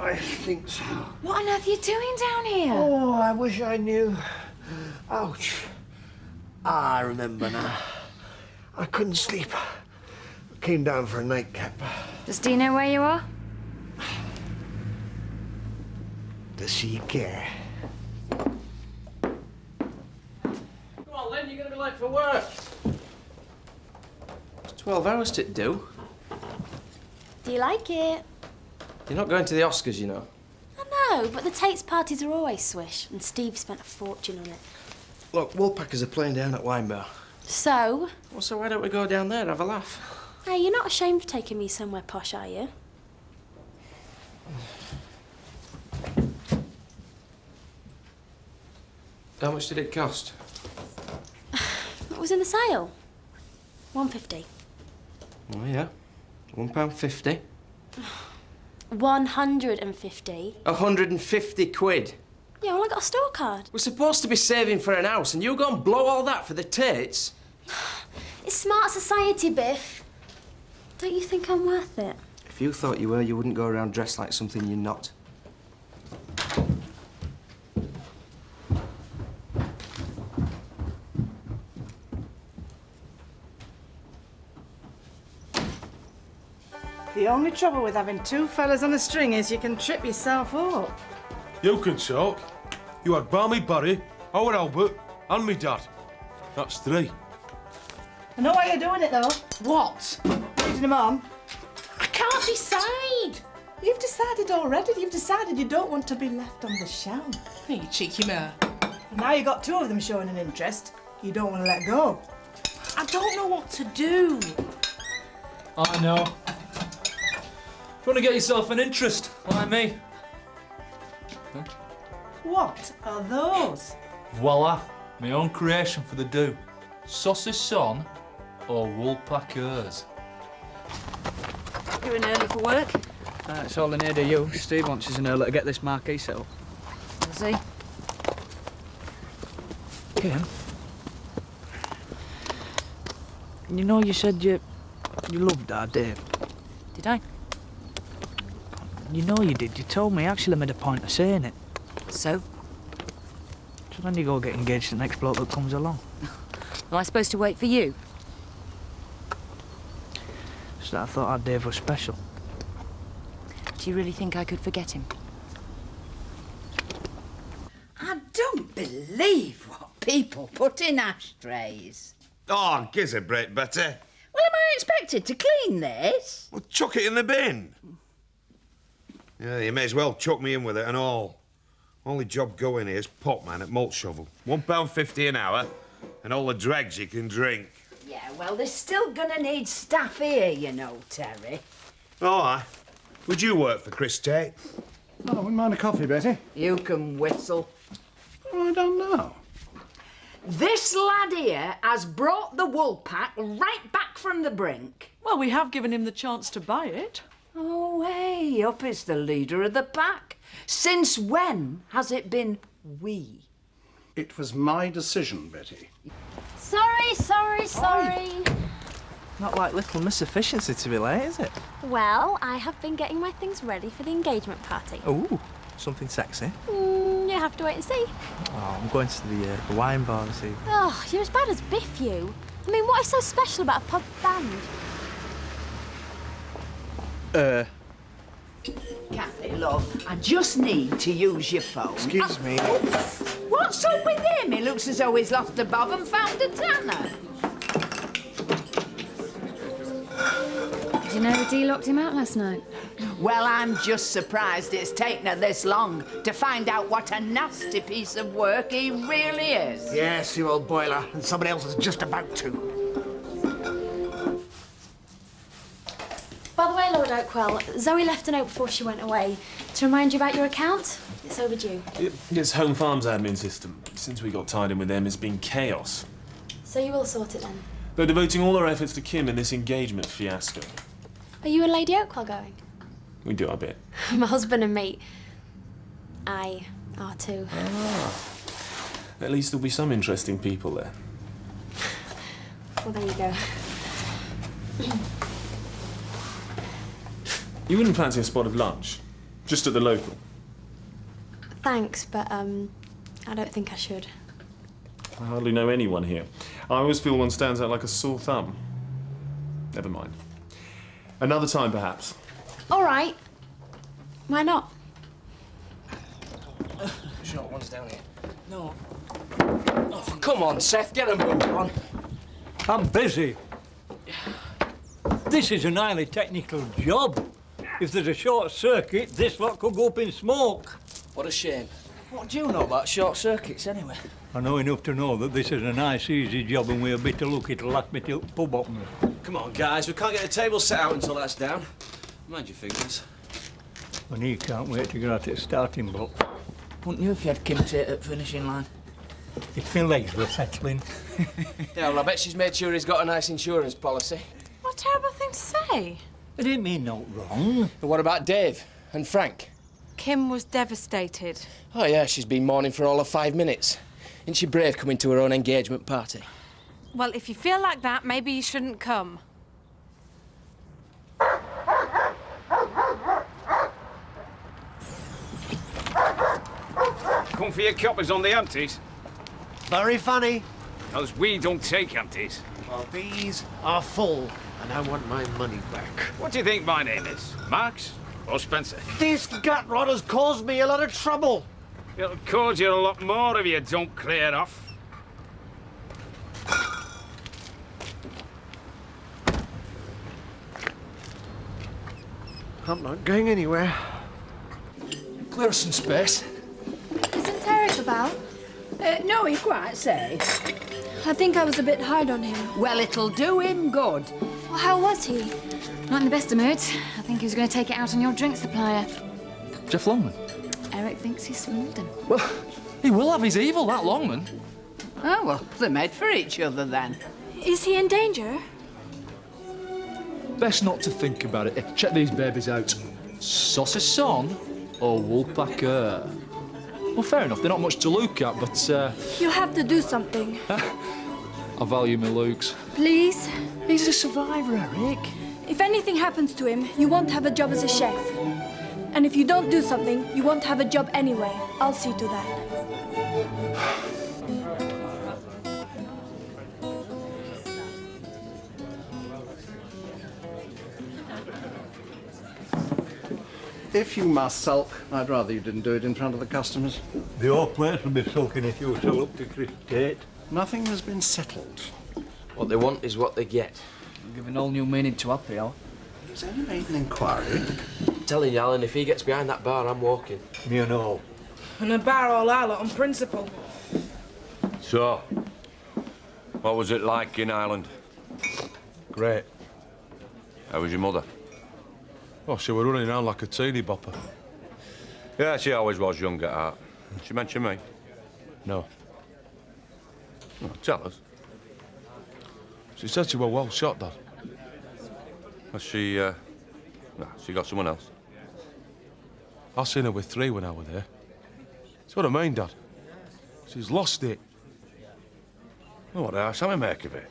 I think so. What on earth are you doing down here? Oh, I wish I knew. Ouch. I remember now. I couldn't sleep. Came down for a nightcap. Does Dee know where you are? Does she care? Come on, Lynn, you're going to be late for work. It's 12 hours to do. Do you like it? You're not going to the Oscars, you know. I know, but the Tate's parties are always swish, and Steve spent a fortune on it. Look, Woolpackers are playing down at Wine Bar. So? Well, so why don't we go down there and have a laugh? Hey, you're not ashamed of taking me somewhere posh, are you? How much did it cost? It was in the sale. £1.50. Oh, yeah. £1.50. 150. 150 quid. Yeah, well, I got a store card. We're supposed to be saving for an house, and you go and blow all that for the Tates? It's smart society, Biff. Don't you think I'm worth it? If you thought you were, you wouldn't go around dressed like something you're not. The only trouble with having two fellas on a string is you can trip yourself up. You can talk. You had Barmy Barry, Howard Albert, and me dad. That's three. I know why you're doing it, though. What? Leading them on. I can't decide. You've decided already. You've decided you don't want to be left on the shelf. Hey, you cheeky mare. And now you've got two of them showing an interest. You don't want to let go. I don't know what to do. I know. You want to get yourself an interest, like me? Huh? What are those? Voila, my own creation for the do. Saucisson or Woolpackers. You're in early for work? It's all in here to you. Steve wants us in early to get this marquee set up. Does he? Kim? You know you said you loved our Dave. Did I? You know you did. You told me. I actually made a point of saying it. So? So then you go get engaged to the next bloke that comes along. Am I supposed to wait for you? So I thought our Dave was special. Do you really think I could forget him? I don't believe what people put in ashtrays. Oh, gives a break, Betty. Well, am I expected to clean this? Well, chuck it in the bin. Yeah, you may as well chuck me in with it and all. Only job going here is potman at malt shovel. £1.50 an hour, and all the dregs you can drink. Yeah, well, they're still gonna need staff here, you know, Terry. Oh, aye. Would you work for Chris Tate? Oh, I wouldn't mind a coffee, Betty. You can whistle. Oh, I don't know. This lad here has brought the wool pack right back from the brink. Well, we have given him the chance to buy it. Oh, hey, up is the leader of the pack. Since when has it been we? It was my decision, Betty. Sorry. Not like little Miss Efficiency to be late, is it? Well, I have been getting my things ready for the engagement party. Ooh, something sexy. You have to wait and see. Oh, I'm going to the wine bar this evening. Oh, you're as bad as Biff, you. I mean, what is so special about a pub band? Kathy, love, I just need to use your phone. Excuse me. What's up with him? He looks as though he's lost a bob and found a tanner. Did you know Dee locked him out last night? Well, I'm just surprised it's taken her this long to find out what a nasty piece of work he really is. Yes, you old boiler, and somebody else is just about to. By the way, Lord Oakwell, Zoe left a note before she went away to remind you about your account. It's overdue. It's Home Farm's admin system. Since we got tied in with them, it's been chaos. So you will sort it then? They're devoting all their efforts to Kim in this engagement fiasco. Are you and Lady Oakwell going? We do our bit. My husband and me. I are too. Ah. At least there'll be some interesting people there. Well, there you go. You wouldn't fancy a spot of lunch? Just at the local? Thanks, but I don't think I should. I hardly know anyone here. I always feel one stands out like a sore thumb. Never mind. Another time, perhaps. All right. Why not? Short one's down here. No. Oh, come on, Seth, get a move on. I'm busy. This is an highly technical job. If there's a short circuit, this lot could go up in smoke. What a shame. What do you know about short circuits, anyway? I know enough to know that this is a nice, easy job, and we're a bit of luck it'll last me till pub openers. Come on, guys, we can't get the table set out until that's down. Mind your fingers. And he can't wait to get out at the starting block. Wouldn't you if you had Kim Tate at finishing line? If my legs were settling. Yeah, well, I bet she's made sure he's got a nice insurance policy. What a terrible thing to say. I didn't mean no wrong. But what about Dave and Frank? Kim was devastated. Oh, yeah, she's been mourning for all of 5 minutes. Isn't she brave coming to her own engagement party? Well, if you feel like that, maybe you shouldn't come. Come for your coppers on the empties? Very funny. Because we don't take empties. Well, these are full, and I want my money back. What do you think my name is? Max or Spencer? This gut rot has caused me a lot of trouble. It'll cause you a lot more if you don't clear off. I'm not going anywhere. Clear us some space. Isn't Eric about? No, he quite say. I think I was a bit hard on him. Well, it'll do him good. Well, how was he? Not in the best of moods. I think he was going to take it out on your drink supplier. Jeff Longman? Eric thinks he swindled him. Well, he will have his evil, that Longman. Oh, well, they're made for each other then. Is he in danger? Best not to think about it. Check these babies out. Saucisson or Woolpacker? Well, fair enough, they're not much to look at, but You have to do something. I value my looks. Please? He's a survivor, Eric. If anything happens to him, you won't have a job as a chef. And if you don't do something, you won't have a job anyway. I'll see to that. If you must sulk, I'd rather you didn't do it in front of the customers. The whole place will be sulking if you sell up to Chris Tate. Nothing has been settled. What they want is what they get. Giving all new meaning to happy hour. Has any made an inquiry? I'm telling you, Alan, if he gets behind that bar, I'm walking. You know. And a barrel all on principle. So, what was it like in Ireland? Great. How was your mother? Oh, she were running around like a teeny bopper. Yeah, she always was young at heart. She mentioned me? No. Oh, tell us. She said she were well shot, Dad. Has she, no, she got someone else? I seen her with 3 when I was there. That's what I mean, Dad. She's lost it. Oh, what else? How I make of it?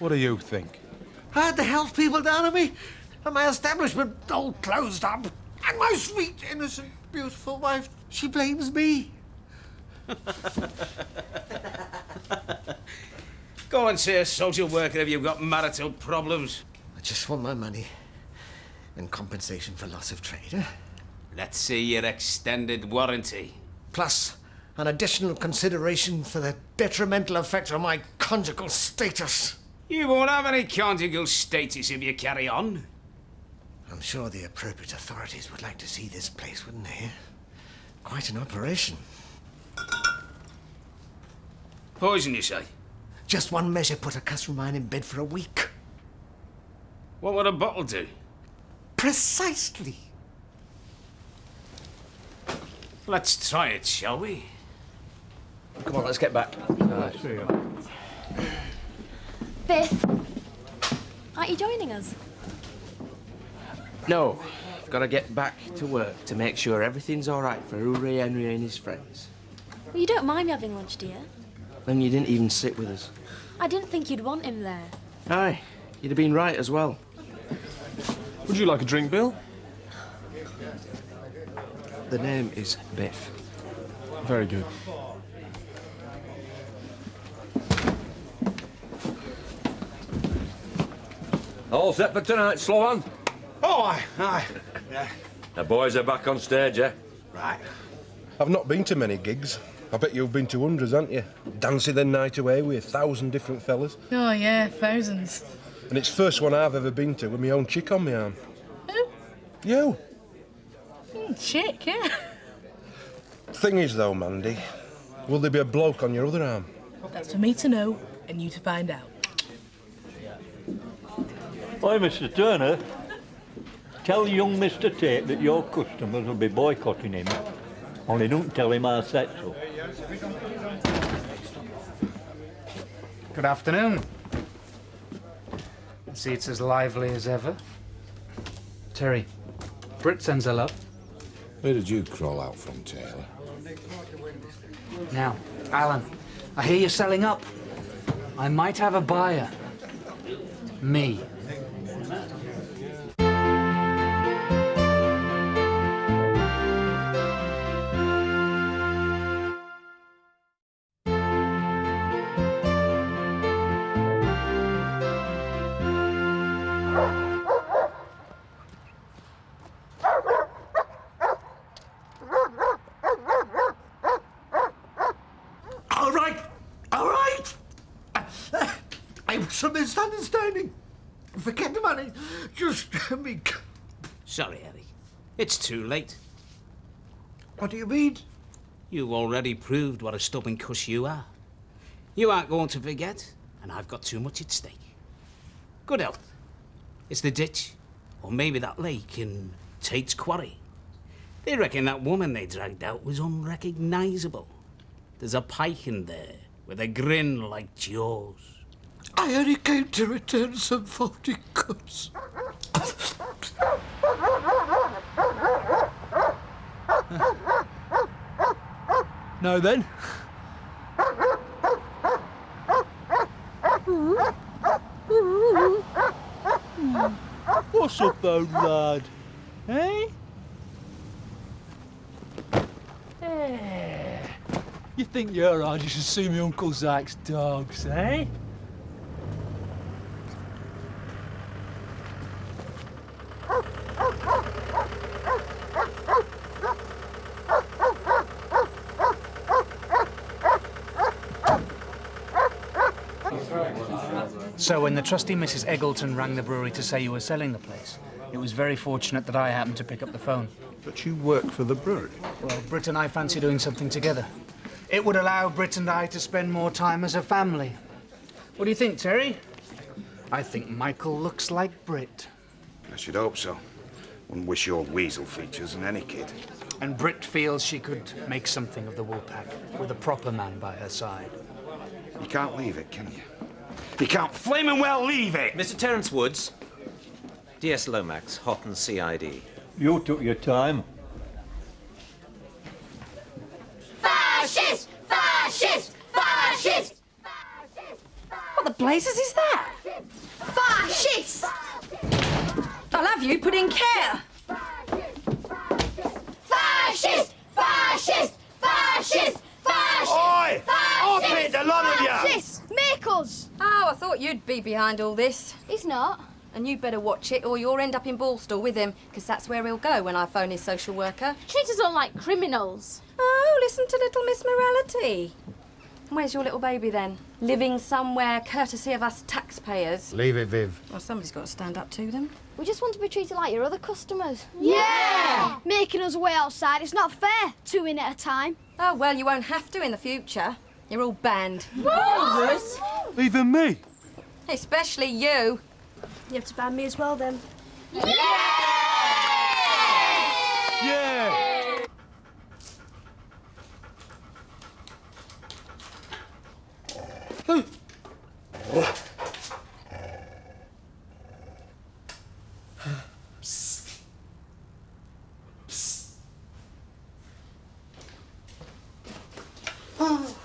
What do you think? I had the health people down on me, and my establishment all closed up. And my sweet, innocent, beautiful wife, she blames me. Go and see a social worker if you've got marital problems. I just want my money in compensation for loss of trade. Eh? Let's see your extended warranty. Plus, an additional consideration for the detrimental effect on my conjugal status. You won't have any conjugal status if you carry on. I'm sure the appropriate authorities would like to see this place, wouldn't they? Quite an operation. Poison, you say? Just one measure put a customer of mine in bed for a week. What would a bottle do? Precisely. Let's try it, shall we? Come on, let's get back. Biff, aren't you joining us? No, I've got to get back to work to make sure everything's all right for Uri Henry and his friends. Well, you don't mind me having lunch, do you? Then you didn't even sit with us. I didn't think you'd want him there. Aye, you'd have been right as well. Would you like a drink, Bill? The name is Biff. Very good. All set for tonight, Sloan? Oh, aye. Yeah. The boys are back on stage, eh? Right. I've not been to many gigs. I bet you've been to hundreds, haven't you? Dancing the night away with 1,000 different fellas. Oh, yeah, thousands. And it's the first one I've ever been to with my own chick on my arm. Who? You. Chick, yeah. Thing is, though, Mandy, will there be a bloke on your other arm? That's for me to know and you to find out. Hi, Mr. Turner. Tell young Mr. Tate that your customers will be boycotting him. Only don't tell him I said so. Good afternoon. I see it's as lively as ever. Terry, Brit sends her love. Where did you crawl out from, Taylor? Now, Alan, I hear you're selling up. I might have a buyer. Me. All right. I was a misunderstanding. Forget the money. Just me. Sorry, Eddie. It's too late. What do you mean? You already proved what a stubborn cuss you are. You aren't going to forget, and I've got too much at stake. Good health. It's the ditch, or maybe that lake in Tate's Quarry. They reckon that woman they dragged out was unrecognisable. There's a pike in there with a grin like Jaws. I only came to return some faulty goods. Now then. What's up, old lad? Eh? You think you're hard you should see me Uncle Zach's dogs, eh? So when the trusty Mrs. Eggleton rang the brewery to say you were selling the place, it was very fortunate that I happened to pick up the phone. But you work for the brewery? Well, Britt and I fancy doing something together. It would allow Britt and I to spend more time as a family. What do you think, Terry? I think Michael looks like Britt. I should hope so. Wouldn't wish your weasel features on any kid. And Britt feels she could make something of the Woolpack with a proper man by her side. You can't leave it, can you? You can't flaming well leave it! Mr. Terence Woods. DS Lomax, Hotten CID. You took your time. Fascist! Fascist! Fascist! What the blazes is that? Fascist! I'll have you put in care. Fascist! Fascist! Fascist! Fascist! Oi! I'll beat the lot of you! Fascist! Make us! Oh, I thought you'd be behind all this. He's not. And you'd better watch it or you'll end up in Ballstall with him, because that's where he'll go when I phone his social worker. Treat us all like criminals. Oh, listen to little Miss Morality. Where's your little baby then? Living somewhere courtesy of us taxpayers? Leave it, Viv. Well, somebody's got to stand up to them. We just want to be treated like your other customers. Yeah! Making us wait outside. It's not fair. 2 in at a time. Oh, well, you won't have to in the future. You're all banned. Even me? Especially you. You have to ban me as well, then. Yeah! Oh,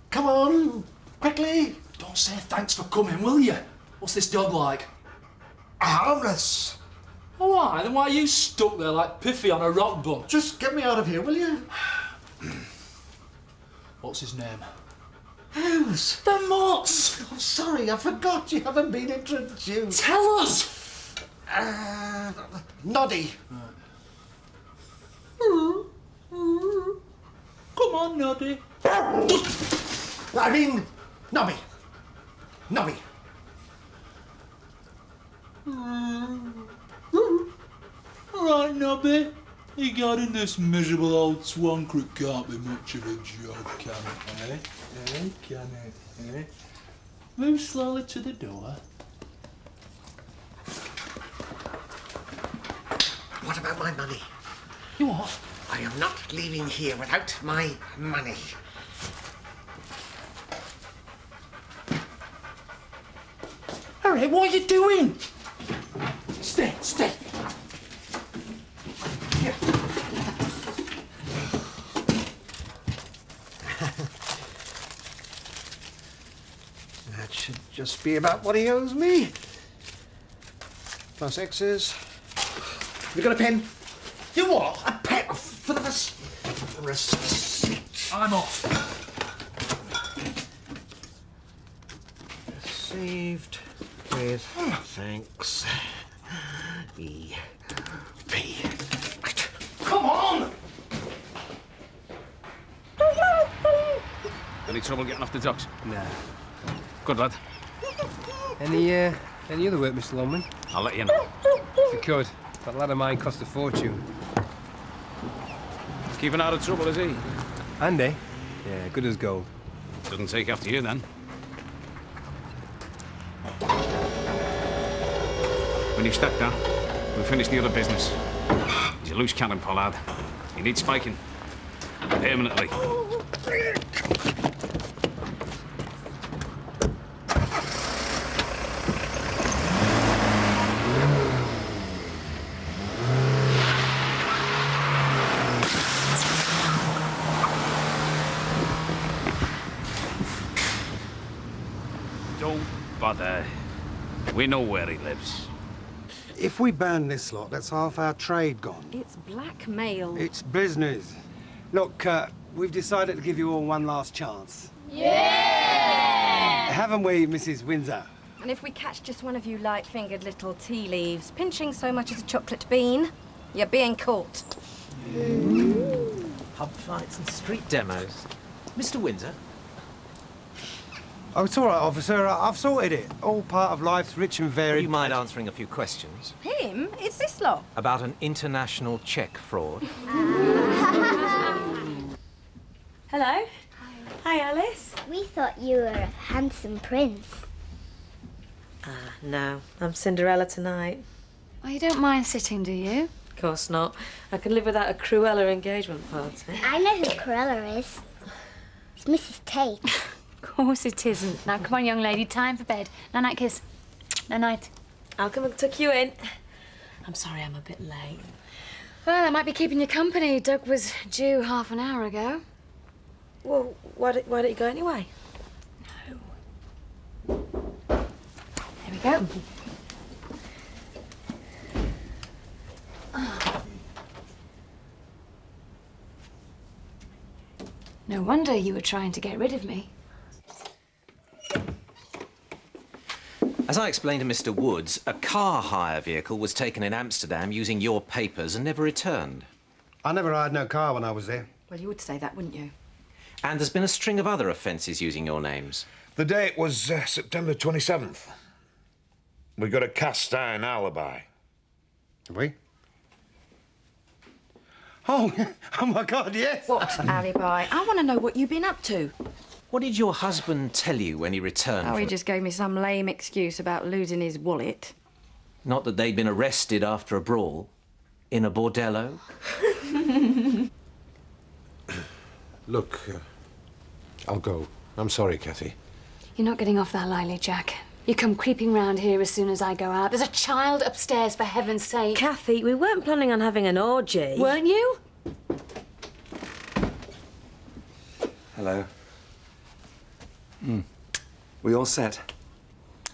come on, quickly. Don't say thanks for coming, will you? What's this dog like? Harmless. All right, then why are you stuck there like Piffy on a rock butt? Just get me out of here, will you? What's his name? Whose? The Mutt's! Oh, sorry, I forgot you haven't been introduced. Tell us! Noddy. Come on, Noddy. I mean, Nobby. Nobby. All right, Nobby. Regarding this miserable old swan crook can't be much of a joke, can it, eh? Can it, eh? Move slowly to the door. What about my money? You what? I am not leaving here without my money. Harry, what are you doing? Stay, stay. Here. That should just be about what he owes me. Plus X's. Have you got a pen? You what? A pen for the receipt. I'm off. Received with thanks. E.P. Right. Come on! Any trouble getting off the docks? Nah. Good lad. Any other work, Mr. Longman? I'll let you know. If you could. That lad of mine cost a fortune. Keeping out of trouble, is he? Andy? Yeah, good as gold. Doesn't take after you, then. When you've stepped down, we'll finish the other business. He's a loose cannon, Pollard. He needs spiking. Permanently. Don't bother. We know where he lives. If we ban this lot, that's half our trade gone. It's blackmail. It's business. Look, we've decided to give you all one last chance. Yeah! Haven't we, Mrs. Windsor? And if we catch just one of you light-fingered little tea leaves pinching so much as a chocolate bean, you're being caught. Pub fights and street demos. Mr. Windsor? Oh, it's all right, officer. I've sorted it. All part of life's rich and varied. Do you mind answering a few questions? Him? It's this lot. About an international cheque fraud? Hello. Hi, Alice. We thought you were a handsome prince. No, I'm Cinderella tonight. Oh, you don't mind sitting, do you? Of course not. I can live without a Cruella engagement party. I know who Cruella is. It's Mrs. Tate. Of course it isn't. Now, come on, young lady, time for bed. Night-night kiss. Night-night. I'll come and tuck you in. I'm sorry I'm a bit late. Well, I might be keeping you company. Doug was due half an hour ago. Well, why don't you go anyway? There we go. No wonder you were trying to get rid of me. As I explained to Mr. Woods, a car hire vehicle was taken in Amsterdam using your papers and never returned. I never hired no car when I was there. Well, you would say that, wouldn't you? And there's been a string of other offences using your names. The date was September 27th. We got a cast iron alibi. Have we? Oh, oh my God, yes. What alibi? I want to know what you've been up to. What did your husband tell you when he returned? Oh, he just gave me some lame excuse about losing his wallet. Not that they'd been arrested after a brawl in a bordello? Look, I'll go. I'm sorry, Kathy. You're not getting off that lightly, Jack. You come creeping round here as soon as I go out. There's a child upstairs, for heaven's sake. Kathy, we weren't planning on having an orgy. Weren't you? Hello. We all set?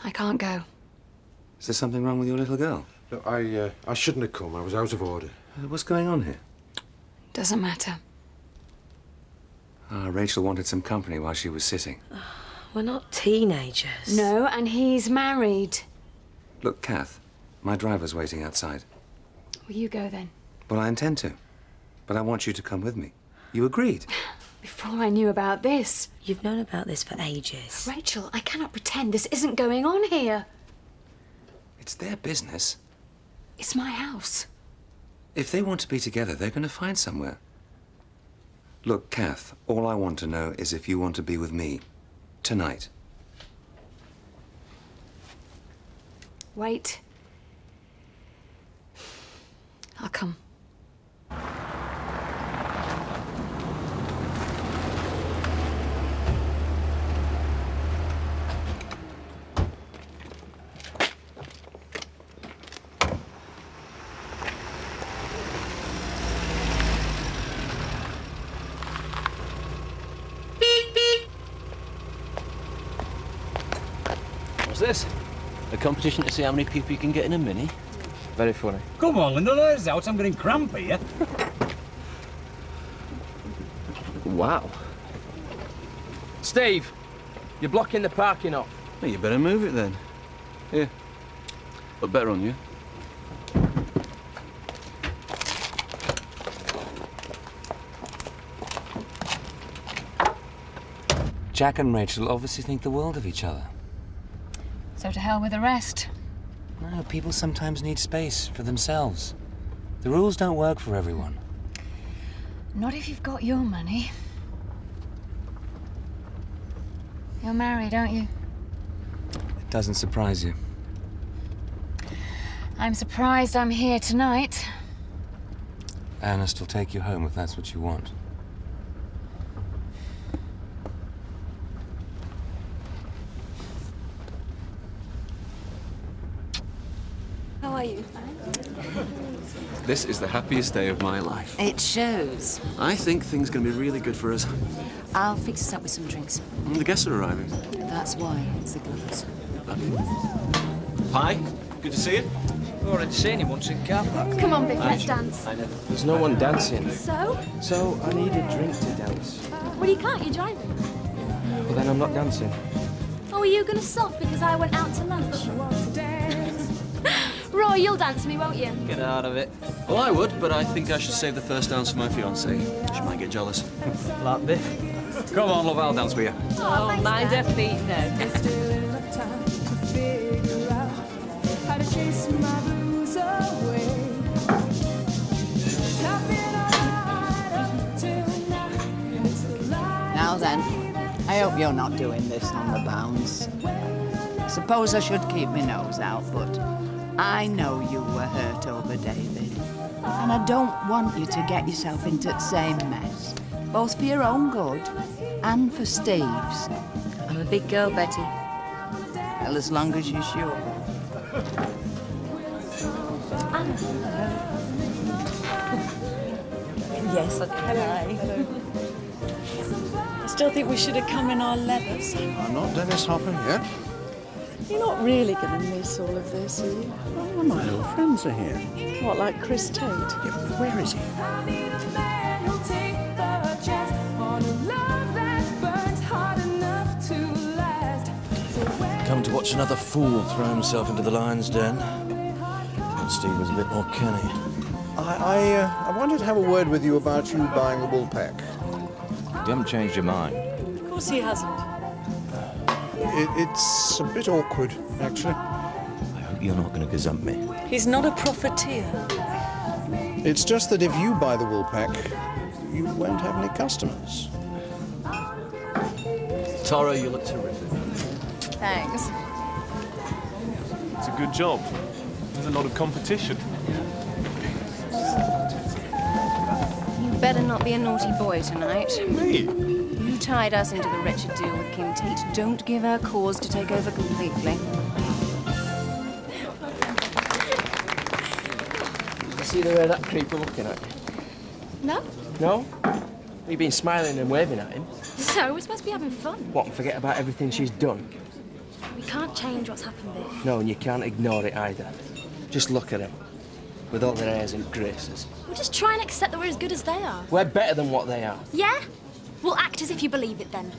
I can't go. Is there something wrong with your little girl? Look, I shouldn't have come. I was out of order. What's going on here? Doesn't matter. Ah, Rachel wanted some company while she was sitting. We're not teenagers. No, and he's married. Look, Kath, my driver's waiting outside. Will you go then? Well, I intend to. But I want you to come with me. You agreed. Before I knew about this. You've known about this for ages. Rachel, I cannot pretend this isn't going on here. It's their business. It's my house. If they want to be together, they're going to find somewhere. Look, Kath, all I want to know is if you want to be with me tonight. Wait. I'll come. What's this? A competition to see how many people you can get in a Mini? Very funny. Come on, the lights out. I'm getting cramp here. Wow. Steve, you're blocking the parking up. Well, you better move it then. Here. Look better on you. Jack and Rachel obviously think the world of each other. So to hell with the rest. No, people sometimes need space for themselves. The rules don't work for everyone. Not if you've got your money. You're married, aren't you? It doesn't surprise you. I'm surprised I'm here tonight. Ernest will take you home if that's what you want. How are you? This is the happiest day of my life. It shows. I think things are going to be really good for us. I'll fix us up with some drinks. The guests are arriving. That's why it's the girls. Hi, good to see you. I've already seen him once in car park. Come on, Vic, let's dance. I know. There's no one dancing. So? I need a drink to dance. Well, you can't, you're driving. Well, then I'm not dancing. Oh, are you going to stop because I went out to lunch? Roy, you'll dance me, won't you? Get out of it. Well, I would, but I think I should save the first dance for my fiancée. She might get jealous. Like Biff. Come on, love, I'll dance with you. Oh, thanks, mind Dad. her feet now. Now then, I hope you're not doing this on the bounce. Suppose I should keep my nose out, but I know you were hurt over David. And I don't want you to get yourself into the same mess, both for your own good and for Steve's. I'm a big girl, Betty. Well, as long as you're sure. Yes, I can. I still think we should have come in our leathers. I'm not Dennis Hopper yet. You're not really going to miss all of this, are you? Oh, my old friends are here. What, like Chris Tate? Yeah, where is he? Come to watch another fool throw himself into the lion's den. But Steve was a bit more canny. I wanted to have a word with you about you buying the Woolpack. You haven't changed your mind. Of course he hasn't. It's a bit awkward, actually. I hope you're not going to gazump me. He's not a profiteer. It's just that if you buy the Woolpack, you won't have any customers. Tara, you look terrific. Thanks. It's a good job. There's a lot of competition. You better not be a naughty boy tonight. Me? You tied us into the wretched deal with Kim Tate. Don't give her cause to take over completely. You see the way that creeper looking at you? No? No? You've been smiling and waving at him. So, we're supposed to be having fun. What, and forget about everything she's done? We can't change what's happened, Biff. No, and you can't ignore it either. Just look at them, with all their airs and graces. We'll just try and accept that we're as good as they are. We're better than what they are. Yeah? We'll act as if you believe it then.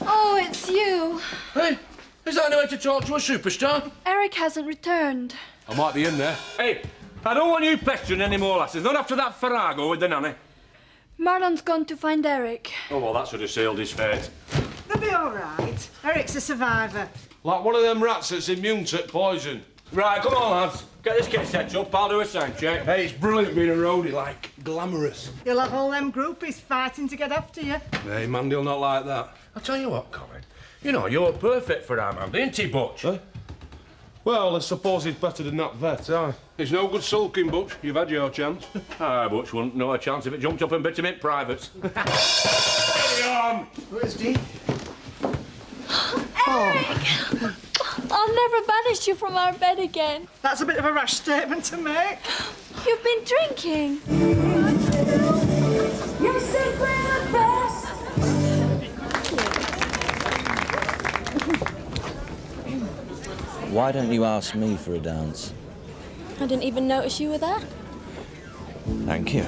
Oh, it's you. Hey, is that any way to talk to a superstar? Eric hasn't returned. I might be in there. Hey, I don't want you pestering any more lasses. Not after that farrago with the nanny. Marlon's gone to find Eric. Oh, well, that should have sealed his fate. They'll be all right. Eric's a survivor. Like one of them rats that's immune to poison. Right, come on, lads. Get this kit set up. I'll do a sound check. Hey, it's brilliant being a roadie, like, glamorous. You'll have all them groupies fighting to get after you. Hey, Mandy'll not like that. I'll tell you what, Colin. You know, you're perfect for our Mandy, ain't he, Butch? Huh? Well, I suppose he's better than that vet, aye. It's no good sulking, Butch. You've had your chance. Aye, Butch wouldn't know a chance if it jumped up and bit him in private. Carry on! Where's Dee? Eric! I'll never banish you from our bed again. That's a bit of a rash statement to make. You've been drinking. Your secret best. Why don't you ask me for a dance? I didn't even notice you were there. Thank you.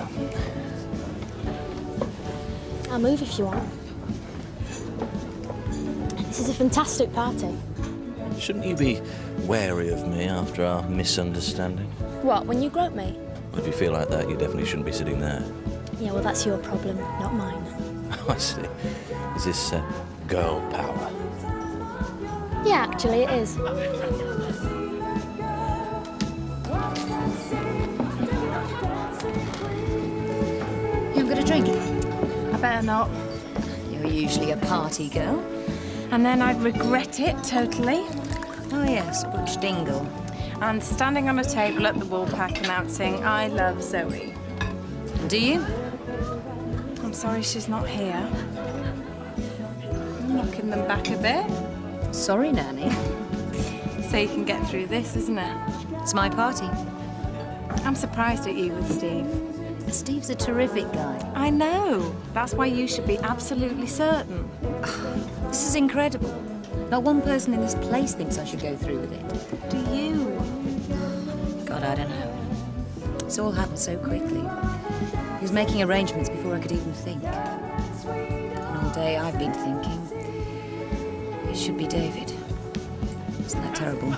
I'll move if you want. This is a fantastic party. Shouldn't you be wary of me after our misunderstanding? What, when you grope me? Well, if you feel like that, you definitely shouldn't be sitting there. Yeah, well, that's your problem, not mine. I see. Is this girl power? Yeah, actually, it is. You haven't got a drink? I better not. You're usually a party girl. And then I'd regret it totally. Oh, yes, Butch Dingle. And standing on a table at the Woolpack announcing, I love Zoe. Do you? I'm sorry she's not here. Knocking them back a bit. Sorry, Nanny. So you can get through this, isn't it? It's my party. I'm surprised at you with Steve. Steve's a terrific guy. I know. That's why you should be absolutely certain. This is incredible. Not one person in this place thinks I should go through with it. Do you? God, I don't know. It's all happened so quickly. He was making arrangements before I could even think. And all day I've been thinking, it should be David. Isn't that terrible?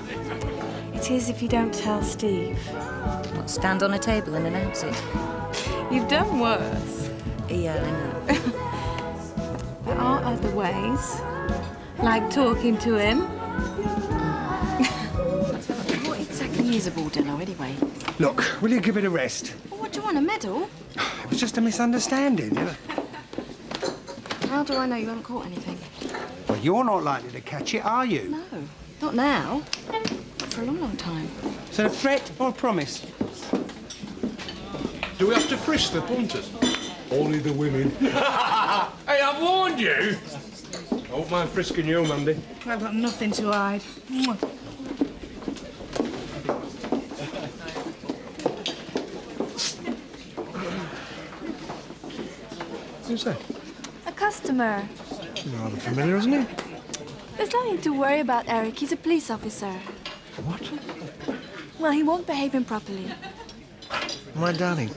It is if you don't tell Steve. Not stand on a table and announce it. You've done worse. Yeah, I know. There are other ways. Like talking to him. What exactly is a bordello, anyway? Look, will you give it a rest? Well, what do you want, a medal? It was just a misunderstanding, you know. How do I know you haven't caught anything? Well, you're not likely to catch it, are you? No, not now. For a long, long time. Is that a threat or a promise? Do we have to frisk the punters? Only the women. Hey, I've warned you! I won't mind frisking you, Mandy. I've got nothing to hide. Who's that? A customer. Rather familiar, isn't he? There's nothing to worry about, Eric. He's a police officer. What? Well, he won't behave improperly. My darling,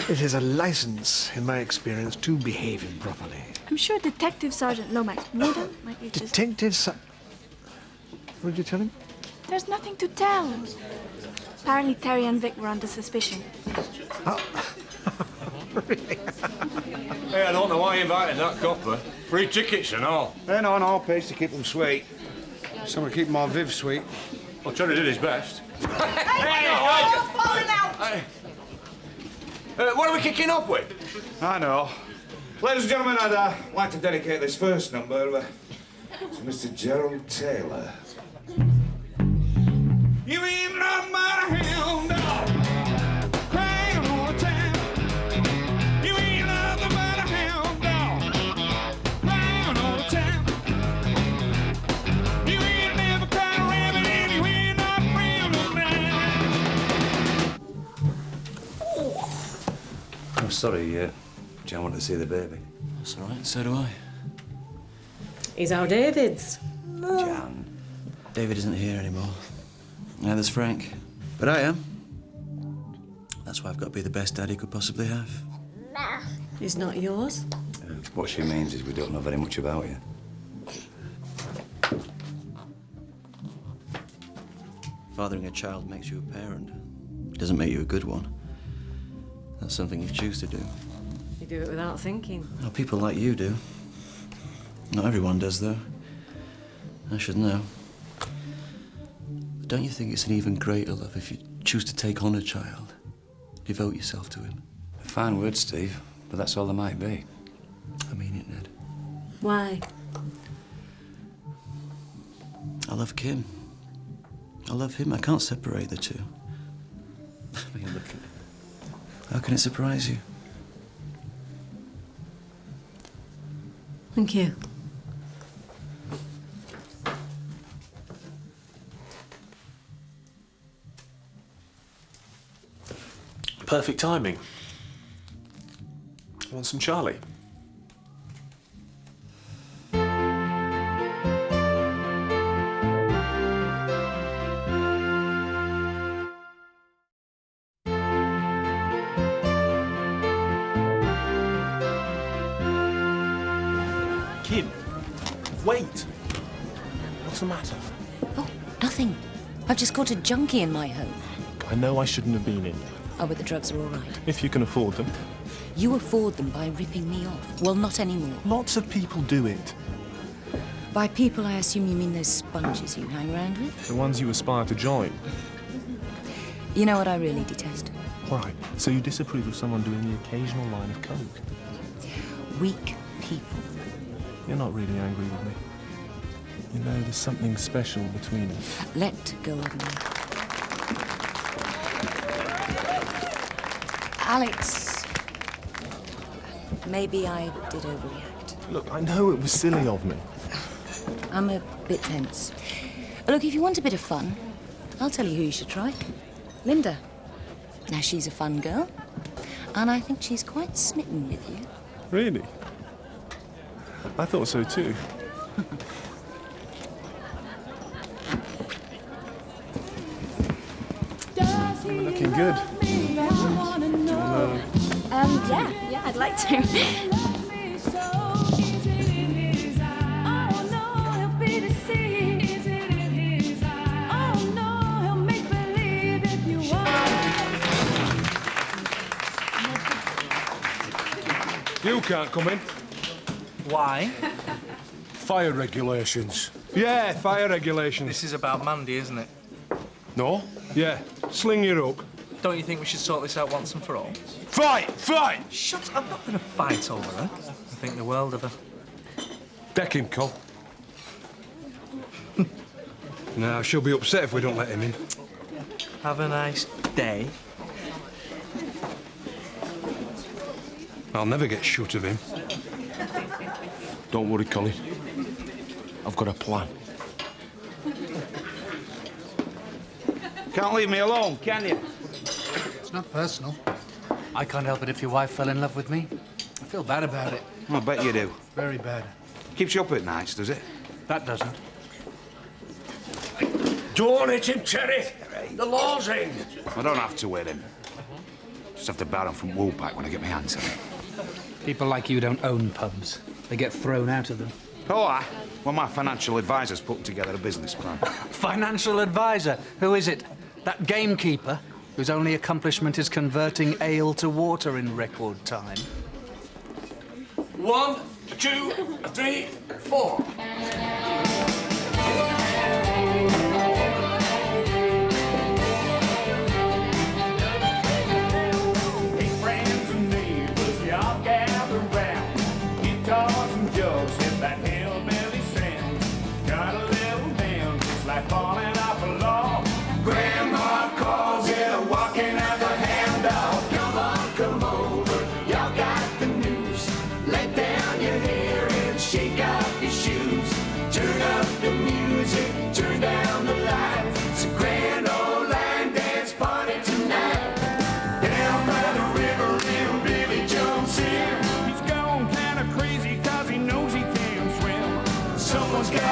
it is a license, in my experience, to behave improperly. I'm sure Detective Sergeant Lomax wouldn't. Might be just... What did you tell him? There's nothing to tell. Apparently Terry and Vic were under suspicion. Really? Hey, I don't know why you invited that copper. Free tickets and all. They're not on our pace to keep them sweet. Someone keep my Viv sweet. Well, Terry did his best. What are we kicking off with? I know. Ladies and gentlemen, I'd like to dedicate this first number to Mr. Gerald Taylor. You ain't nothing but a hound dog, crying all the time. You ain't nothing but a hound dog, crying all the time. You ain't never caught a rabbit anywhere, not real no I'm sorry, Jan wanted to see the baby. That's all right, so do I. He's our David's. Jan. David isn't here anymore. Neither's Frank. But I am. That's why I've got to be the best dad he could possibly have. He's not yours. What she means is we don't know very much about you. Fathering a child makes you a parent. It doesn't make you a good one. That's something you choose to do. You do it without thinking. Well, people like you do. Not everyone does, though. I should know. But don't you think it's an even greater love if you choose to take on a child, devote yourself to him? A fine word, Steve, but that's all there might be. I mean it, Ned. Why? I love Kim. I love him. I can't separate the two. I mean, look at it. How can it surprise you? Thank you. Perfect timing. Want some Charlie? Kim, wait. What's the matter? Oh, nothing. I've just got a junkie in my home. I know I shouldn't have been in. Oh, but the drugs are all right. If you can afford them. You afford them by ripping me off. Well, not anymore. Lots of people do it. By people, I assume you mean those sponges you hang around with? The ones you aspire to join. You know what I really detest? Right, so you disapprove of someone doing the occasional line of coke? Weak people. You're not really angry with me. You know, there's something special between us. Let go of me. Alex, maybe I did overreact. Look, I know it was silly of me. I'm a bit tense. Look, if you want a bit of fun, I'll tell you who you should try. Linda. Now, she's a fun girl, and I think she's quite smitten with you. Really? I thought so too. You're looking good. Do you wanna... Yeah, I'd like to. You can't come in. Why? Fire regulations. Yeah, fire regulations. This is about Mandy, isn't it? No? Yeah. Sling your hook. Don't you think we should sort this out once and for all? Fight! Fight! Shut up. I'm not going to fight over her. I think the world of her. Deck him, Col. Now, she'll be upset if we don't let him in. Have a nice day. I'll never get shut of him. Don't worry, Colin. I've got a plan. Can't leave me alone, can you? It's not personal. I can't help it if your wife fell in love with me. I feel bad about it. I bet you do. Very bad. Keeps you up at nights, does it? That doesn't. Don't hit him, Terry. The law's in. I don't have to hit him. Just have to borrow him from Woolpack when I get my hands on it. People like you don't own pubs. They get thrown out of them. Oh, aye. Well, my financial advisor's putting together a business plan. Financial advisor? Who is it? That gamekeeper whose only accomplishment is converting ale to water in record time? 1, 2, 3, 4.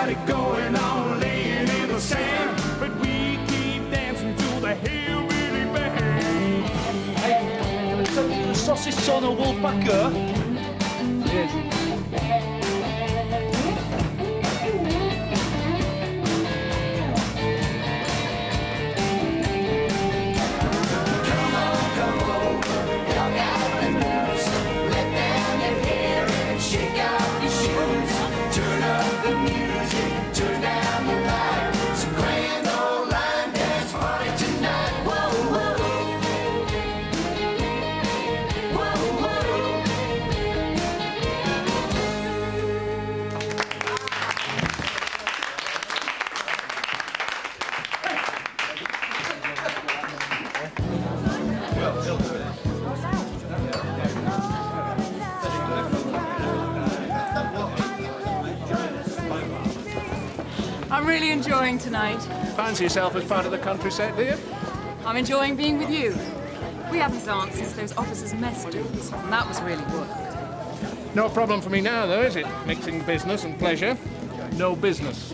got it going on, laying in the sand, but we keep dancing to the hillbilly band. Hey, can I tell you the sausage son of Wolfpacker? Yes. I'm really enjoying tonight. Fancy yourself as part of the country set, do you? I'm enjoying being with you. We haven't danced since those officers' mess duels, and that was really good. No problem for me now, though, is it? Mixing business and pleasure. No business.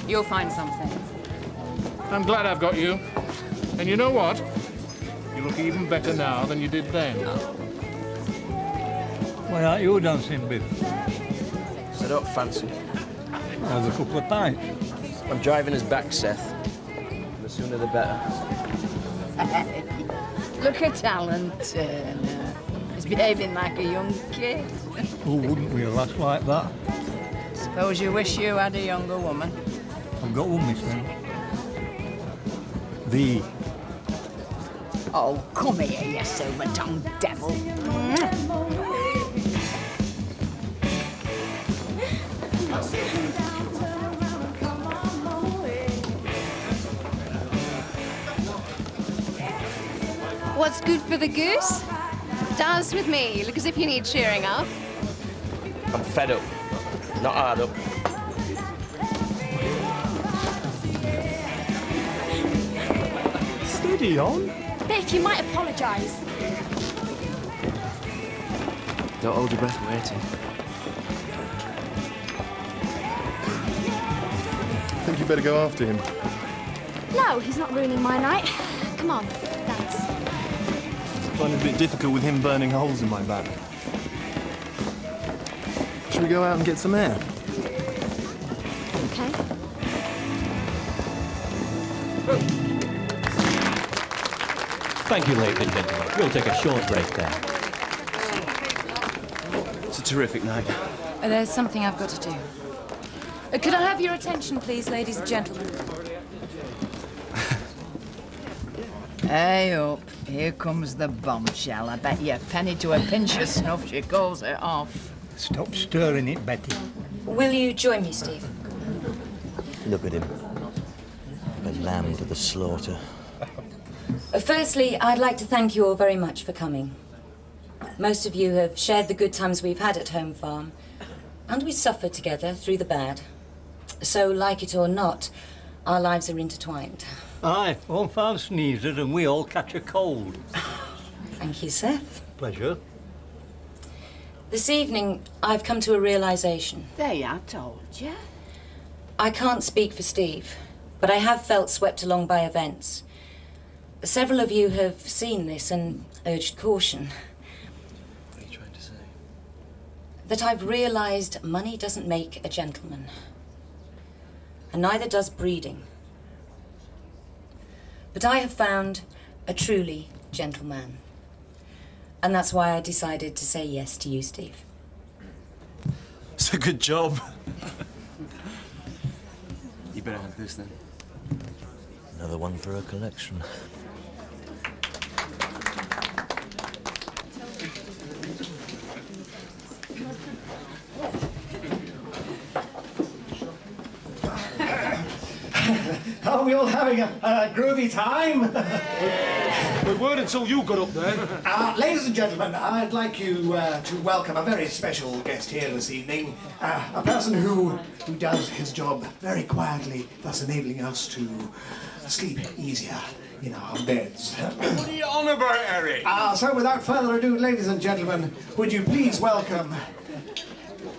You'll find something. I'm glad I've got you. And you know what? You look even better now than you did then. Why aren't you dancing, Biff? I don't fancy. Have a couple of pints. I'm driving us back, Seth. The sooner the better. Look at Alan Turner. He's behaving like a young kid. Who wouldn't with a lass like that? Suppose you wish you had a younger woman. I've got one, miss then. The. Oh, come here, you silver-tongued devil. What's good for the goose? Dance with me. Look as if you need cheering up. I'm fed up. Not hard up. Steady on. Biff, you might apologise. Don't hold your breath waiting. I think you better go after him. No, he's not ruining my night. Come on, dance. I find it a bit difficult with him burning holes in my back. Should we go out and get some air? Okay. Thank you, ladies and gentlemen. We'll take a short break there. It's a terrific night. There's something I've got to do. Could I have your attention, please, ladies and gentlemen? Hey up, here comes the bombshell. I bet you a penny to a pinch of snuff she calls it off. Stop stirring it, Betty. Will you join me, Steve? Look at him. A lamb to the slaughter. Firstly, I'd like to thank you all very much for coming. Most of you have shared the good times we've had at Home Farm, and we suffered together through the bad. So, like it or not, our lives are intertwined. Aye, Home Farm sneezes and we all catch a cold. Thank you, Seth. Pleasure. This evening, I've come to a realisation. There, I told you. I can't speak for Steve, but I have felt swept along by events. Several of you have seen this and urged caution. What are you trying to say? That I've realised money doesn't make a gentleman. And neither does breeding. But I have found a truly gentleman. And that's why I decided to say yes to you, Steve. It's a good job. You better have this then. Another one for a collection. Are we all having a groovy time? We weren't until you got up there. Ladies and gentlemen, I'd like you to welcome a very special guest here this evening. A person who does his job very quietly, thus enabling us to sleep easier in our beds. What are you on about, Eric? So without further ado, ladies and gentlemen, would you please welcome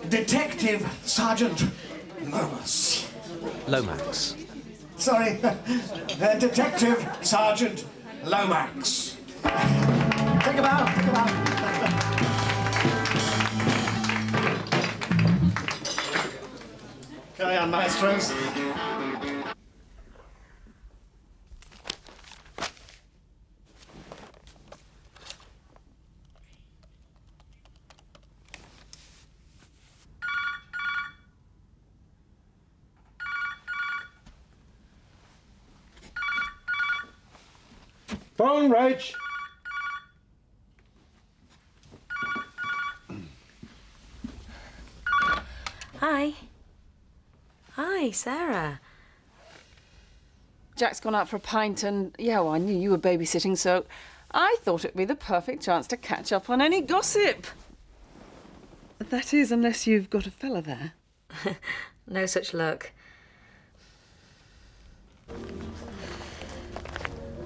Detective Sergeant Lomas. Lomax. Sorry, Detective Sergeant Lomax. Take a bow, take a bow. Carry on, maestros. Phone, Reg. Hi. Hi, Sarah. Jack's gone out for a pint and, yeah, well, I knew you were babysitting, so I thought it'd be the perfect chance to catch up on any gossip. That is, unless you've got a fella there. No such luck.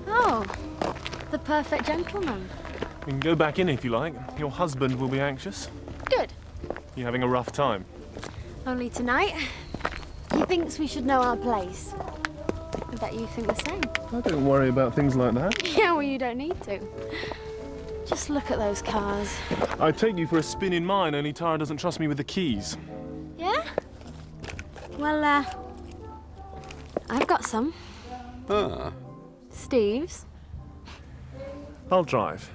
Oh, the perfect gentleman. You can go back in if you like. Your husband will be anxious. Good. You having a rough time? Only tonight. He thinks we should know our place. I bet you think the same. I don't worry about things like that. Yeah, well, you don't need to. Just look at those cars. I'd take you for a spin in mine, only Tara doesn't trust me with the keys. Yeah? Well, I've got some. Ah. Steve's. I'll drive.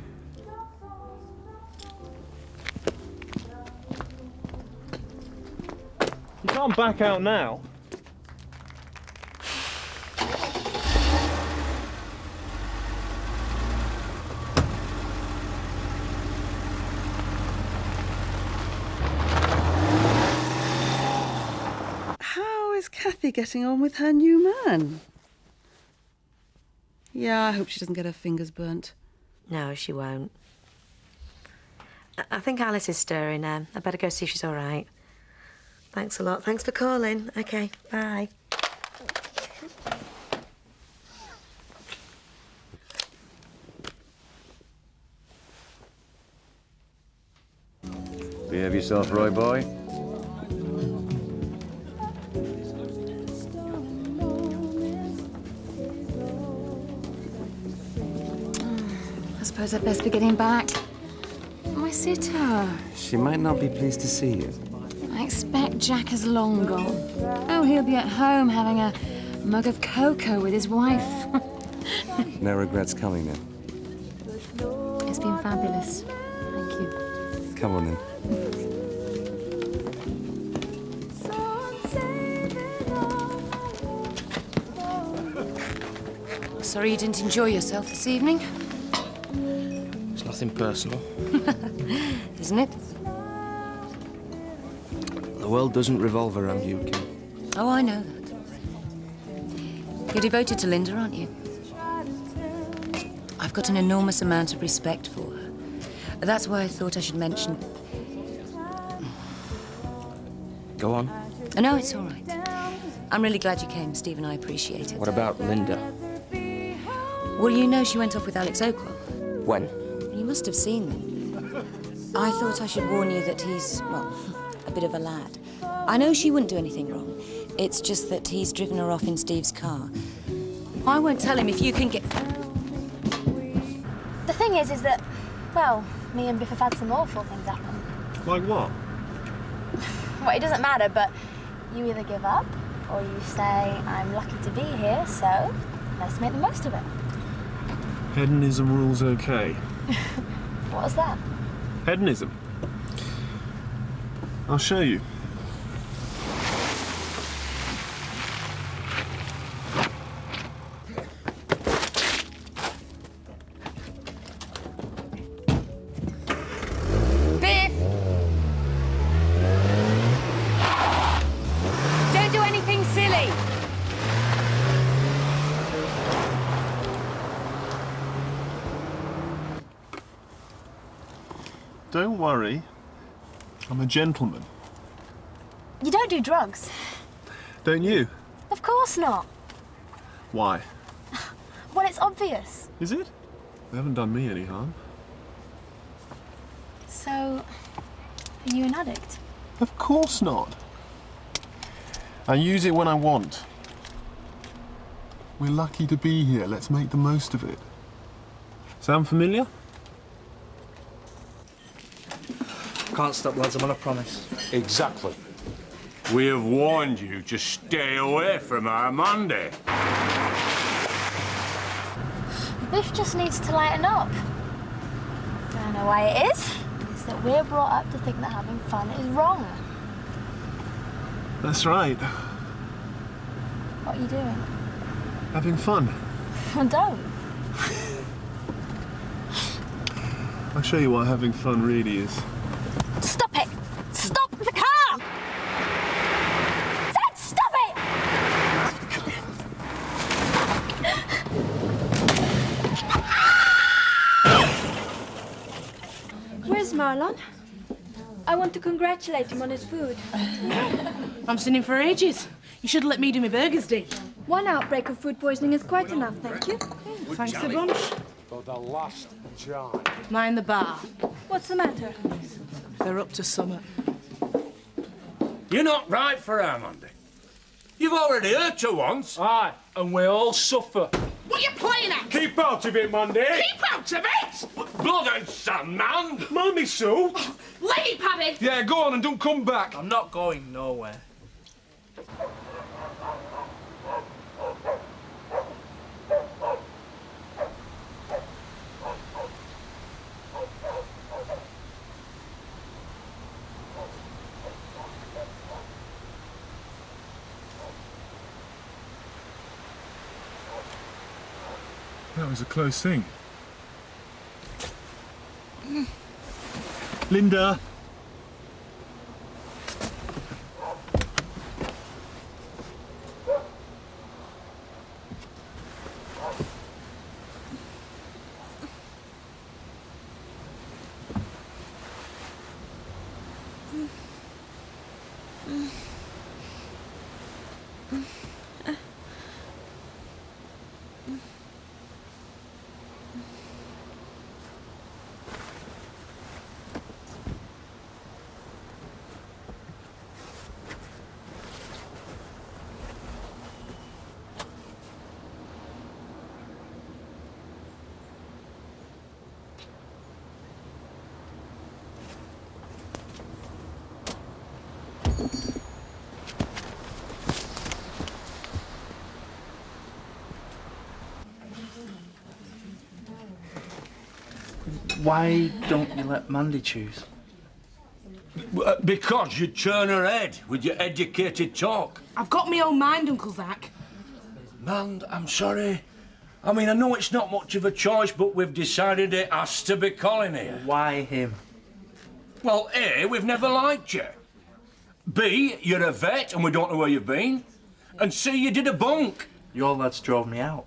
You can't back out now. How is Kathy getting on with her new man? Yeah, I hope she doesn't get her fingers burnt. No, she won't. I think Alice is stirring. I better go see if she's all right. Thanks a lot. Thanks for calling. OK, bye. Behave yourself, Roy boy. I suppose I'd best be getting back. My sitter. She might not be pleased to see you. I expect Jack is long gone. Oh, he'll be at home having a mug of cocoa with his wife. No regrets coming then. It's been fabulous. Thank you. Come on then. Sorry you didn't enjoy yourself this evening. It's nothing personal. Isn't it? The world doesn't revolve around you, Kim. Oh, I know that. You're devoted to Linda, aren't you? I've got an enormous amount of respect for her. That's why I thought I should mention... Go on. Oh, no, it's all right. I'm really glad you came, Steve, and I appreciate it. What about Linda? Well, you know she went off with Alex Oakwell. When? You must have seen them. I thought I should warn you that he's, well, a bit of a lad. I know she wouldn't do anything wrong. It's just that he's driven her off in Steve's car. I won't tell him if you can get... The thing is that, well, me and Biff have had some awful things happen. Like what? Well, it doesn't matter, but you either give up or you say, I'm lucky to be here, so let's make the most of it. Hedonism rules okay. What was that? Hedonism? I'll show you. Biff! Don't do anything silly! Don't worry. I'm a gentleman. You don't do drugs. Don't you? Of course not. Why? Well, it's obvious. Is it? They haven't done me any harm. So, are you an addict? Of course not. I use it when I want. We're lucky to be here. Let's make the most of it. Sound familiar? Can't stop, lads. I'm on a promise. Exactly. We have warned you to stay away from our Mandy. Biff just needs to lighten up. I know why it is. It's that we're brought up to think that having fun is wrong. That's right. What are you doing? Having fun. Well, don't. I'll show you what having fun really is. Stop it! Stop the car! Dad, stop it! Where's Marlon? I want to congratulate him on his food. I'm seen him for ages. You should have let me do my burgers, Dee. One outbreak of food poisoning is quite enough, thank you. Thanks a bunch. For the last time. Mind the bar. What's the matter? They're up to summer. You're not right for her, Mandy. You've already hurt her once. Aye, and we all suffer. What are you playing at? Keep out of it, Mandy. Keep out of it! Blood and sand, man. Mind me, Sue. Lady Paddy! Yeah, go on and don't come back. I'm not going nowhere. That was a close thing. Linda! Why don't you let Mandy choose? Because you turn her head with your educated talk. I've got my own mind, Uncle Zack. Man, I'm sorry. I mean, I know it's not much of a choice, but we've decided it has to be Colin here. Why him? Well, A, we've never liked you. B, you're a vet and we don't know where you've been. And C, you did a bunk. Your lads drove me out.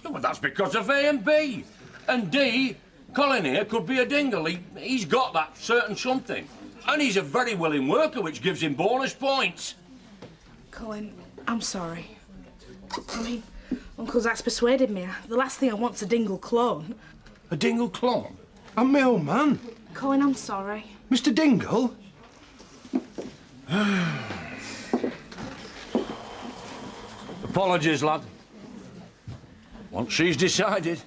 Well, that's because of A and B. And D, Colin here could be a dingle. He's got that certain something. And he's a very willing worker, which gives him bonus points. Colin, I'm sorry. I mean, Uncle Zack's persuaded me. The last thing I want's a dingle clone. A dingle clone? I'm my old man. Colin, I'm sorry. Mr. Dingle? Apologies, lad. Once she's decided.